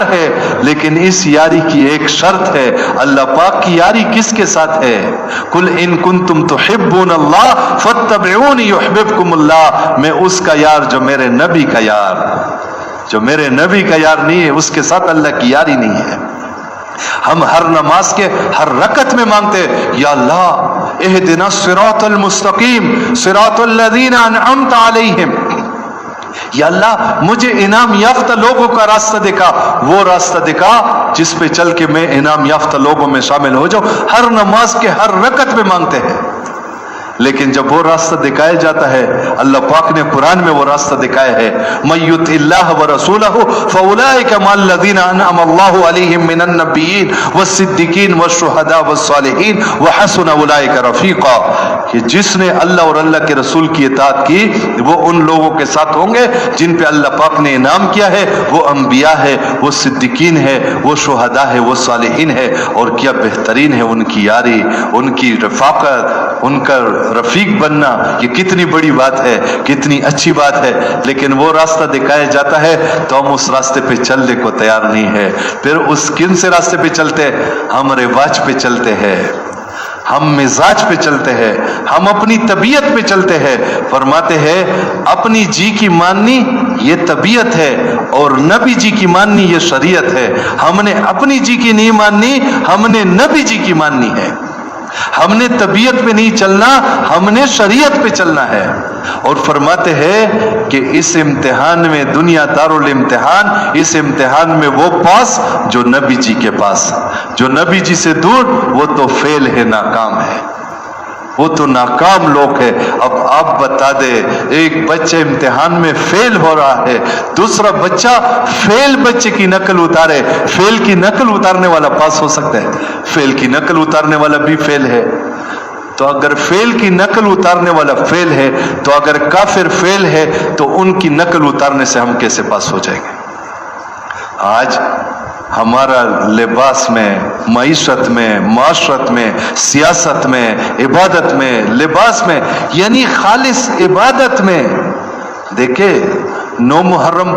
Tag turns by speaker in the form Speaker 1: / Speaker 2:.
Speaker 1: یار ہے، لیکن اس یاری کی ایک شرط ہے، اللہ پاک کی یاری کس کے ساتھ ہے؟ قل ان کنتم تحبون اللہ فاتبعونی یحببکم اللہ، میں اس کا یار جو میرے نبی کا یار، جو میرے نبی کا یار نہیں ہے اس کے ساتھ اللہ کی یاری نہیں ہے۔ ہم ہر نماز کے ہر رکعت میں مانگتے یا اللہ اہدنا الصراط المستقیم صراط الذین انعمت علیہم، یا اللہ مجھے انعام یافتہ لوگوں کا راستہ دکھا، وہ راستہ دکھا جس پہ چل کے میں انعام یافتہ لوگوں میں شامل ہو جاؤں۔ ہر نماز کے ہر رکعت میں مانگتے ہیں، لیکن جب وہ راستہ دکھایا جاتا ہے، اللہ پاک نے قرآن میں وہ راستہ دکھایا ہے، مَن یُطِعِ اللَّهَ وَرَسُولَهُ فَأُولَٰئِکَ مَعَ الَّذِینَ أَنْعَمَ اللَّهُ عَلَیْہِم مِّنَ النَّبِیِّینَ وَالصِّدِّیقِینَ وَالشُّہَدَاءِ وَالصَّالِحِینَ وَحَسُنَ أُولَٰئِکَ رَفِیقًا، کہ جس نے اللہ اور اللہ کے رسول کی اطاعت کی وہ ان لوگوں کے ساتھ ہوں گے جن پہ اللہ پاک نے انعام کیا ہے، وہ انبیاء ہے، وہ صدیقین ہے، وہ شہداء ہے، وہ صالحین ہے۔ اور کیا بہترین ہے ان کی یاری، ان کی رفاقت، ان کا رفیق بننا، یہ کتنی بڑی بات ہے، کتنی اچھی بات ہے۔ لیکن وہ راستہ دکھایا جاتا ہے تو ہم اس راستے پہ چلنے کو تیار نہیں ہے۔ پھر اس کن سے راستے پہ چلتے؟ ہم رواج پہ چلتے ہیں، ہم مزاج پہ چلتے ہیں، ہم اپنی طبیعت پہ چلتے ہیں۔ فرماتے ہیں اپنی جی کی ماننی یہ طبیعت ہے اور نبی جی کی ماننی یہ شریعت ہے۔ ہم نے اپنی جی کی نہیں ماننی، ہم نے نبی جی کی ماننی ہے۔ ہم نے طبیعت پہ نہیں چلنا، ہم نے شریعت پہ چلنا ہے۔ اور فرماتے ہیں کہ اس امتحان میں، دنیا دارالامتحان، اس امتحان میں وہ پاس جو نبی جی کے پاس، جو نبی جی سے دور وہ تو فیل ہے، ناکام ہے، وہ تو ناکام لوگ ہے۔ اب آپ بتا دے، ایک بچہ امتحان میں فیل ہو رہا ہے، دوسرا بچہ فیل بچے کی نقل اتارے، فیل کی نقل اتارنے والا پاس ہو سکتا ہے؟ فیل کی نقل اتارنے والا بھی فیل ہے۔ تو اگر فیل کی نقل اتارنے والا فیل ہے تو اگر کافر فیل ہے تو ان کی نقل اتارنے سے ہم کیسے پاس ہو جائیں گے؟ آج ہمارا لباس میں، معیشت میں، معاشرت میں، سیاست میں، عبادت میں، لباس میں، یعنی خالص عبادت میں، دیکھیں 9 محرم